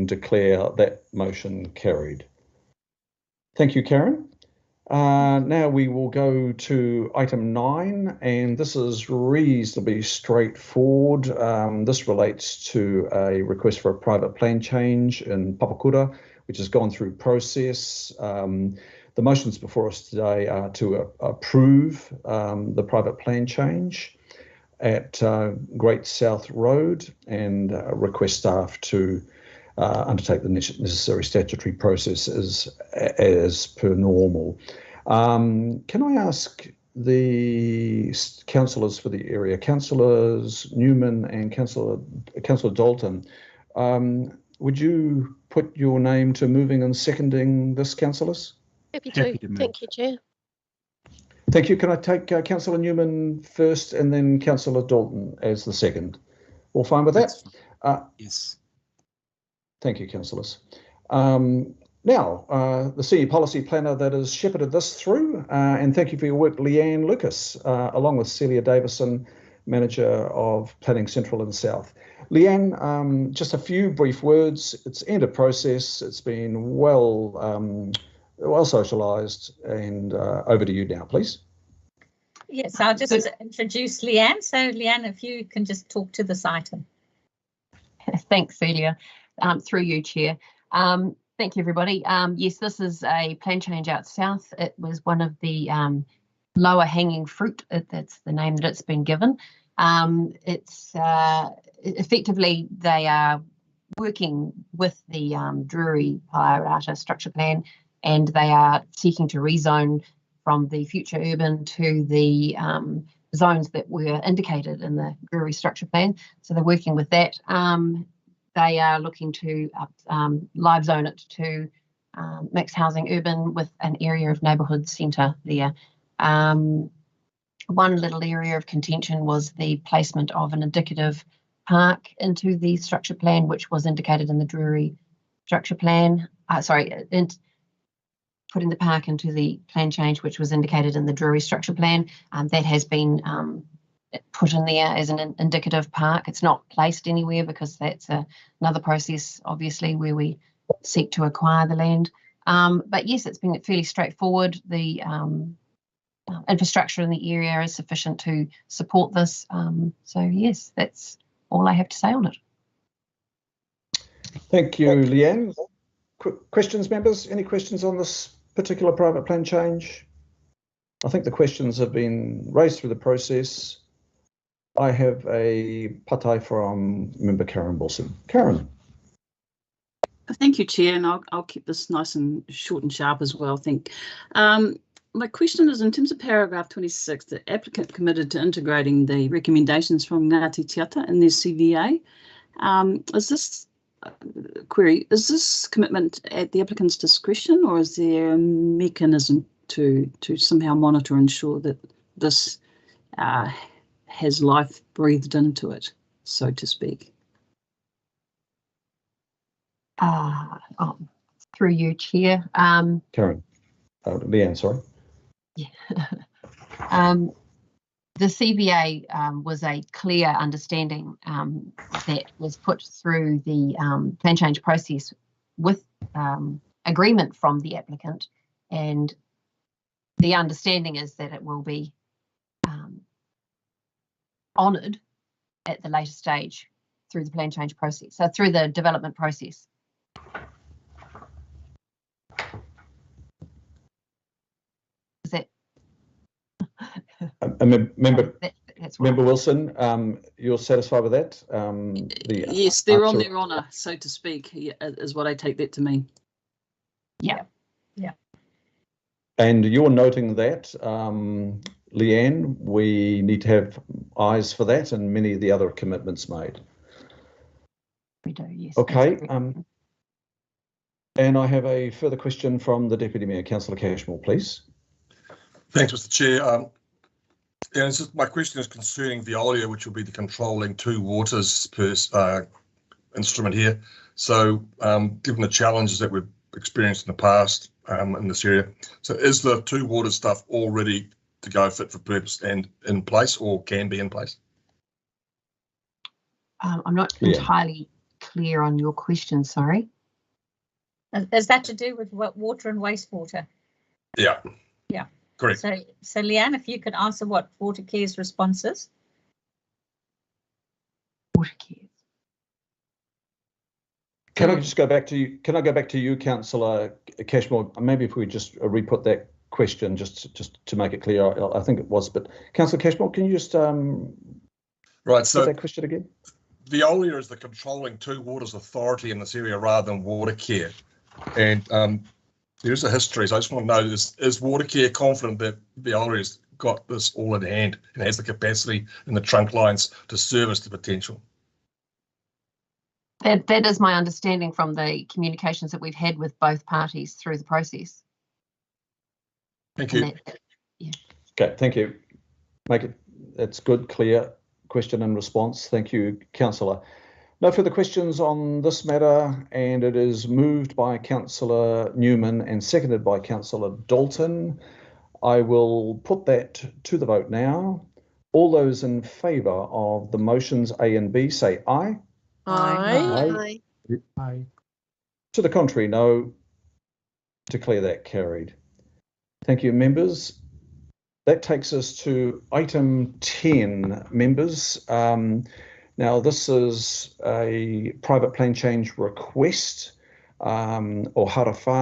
declare that motion carried. Thank you, Karen. Now we will go to item 9, and this is reasonably straightforward. This relates to a request for a private plan change in Papakura, which has gone through process. The motions before us today are to approve the private plan change at Great South Road and request staff to undertake the necessary statutory processes as per normal. Can I ask the councillors for the area, Councillors Newman and Councillor Dalton, would you put your name to moving and seconding this, councillors? Happy to. Thank you, Chair. Thank you. Can I take Councillor Newman first and then Councillor Dalton as the second? All fine with that? Yes. Thank you, councillors. Now, the Senior Policy Planner that has shepherded this through, and thank you for your work, Leanne Lucas, along with Celia Davison, Manager of Planning Central and South. Leanne, just a few brief words. It's end of process. It's been well socialised, and over to you now, please. Yes, I'll just introduce Leanne. So, Leanne, if you can just talk to this item. Thanks, Celia. Through you, Chair. Thank you, everybody. Yes, this is a plan change out south. It was one of the lower hanging fruit. That's the name that it's been given. It's effectively they are working with the Drury Pairata structure plan, and they are seeking to rezone from the future urban to the zones that were indicated in the Drury structure plan. So they're working with that. They are looking to live zone it to mixed housing urban with an area of neighbourhood centre there. One little area of contention was the placement of an indicative park into the structure plan, which was indicated in the Drury structure plan. Putting the park into the plan change, which was indicated in the Drury structure plan. That has been put in there as an indicative park. It's not placed anywhere because that's another process, obviously, where we seek to acquire the land. But yes, it's been fairly straightforward. The infrastructure in the area is sufficient to support this. So yes, that's all I have to say on it. Thank you, Leanne. Questions, members? Any questions on this particular private plan change? I think the questions have been raised through the process. I have a patai from member Karen Wilson. Karen. Thank you, Chair, and I'll keep this nice and short and sharp as well, I think. My question is, in terms of paragraph 26, the applicant committed to integrating the recommendations from Ngāti Tiata in their CVA. Is this query, is this commitment at the applicant's discretion, or is there a mechanism to somehow monitor and ensure that this has life breathed into it, so to speak? Through you, Chair. Karen. Leanne, sorry. Yeah. The CVA was a clear understanding that was put through the plan change process with agreement from the applicant, and the understanding is that it will be honoured at the later stage through the plan change process, so through the development process. Is that Member Wilson, you're satisfied with that? Yes, they're on their honour, so to speak, is what I take that to mean. Yeah. And you're noting that, Leanne, we need to have eyes for that and many of the other commitments made. We do, yes. Okay. And I have a further question from the Deputy Mayor, Councillor Cashmore, please. Thanks, Mr. Chair. And my question is concerning Veolia, which will be the controlling two waters per instrument here. So given the challenges that we've experienced in the past in this area, so is the two water stuff all ready to go fit for purpose and in place, or can be in place? I'm not entirely clear on your question, sorry. Is that to do with what water and wastewater? Yeah. Yeah. Correct. So Leanne, if you could answer what Watercare's response is. Watercare. Can I just go back to you? Can I go back to you, Councillor Cashmore? Maybe if we just re-put that question just to make it clear. I think it was, but Councillor Cashmore, can you just right? So that question again. Veolia is the controlling two waters authority in this area rather than Watercare, and there's a history. So I just want to know: is Watercare confident that Veolia's got this all in hand and has the capacity and the trunk lines to service the potential? That is my understanding from the communications that we've had with both parties through the process. Thank you. Yeah. Okay, thank you. That's good, clear question and response. Thank you, Councillor. No further questions on this matter, and it is moved by Councillor Newman and seconded by Councillor Dalton. I will put that to the vote now. All those in favour of the motions A and B say aye. Aye. Aye. To the contrary, no. Declare that carried. Thank you, members. That takes us to item 10, members. Now, this is a private plan change request, or harawha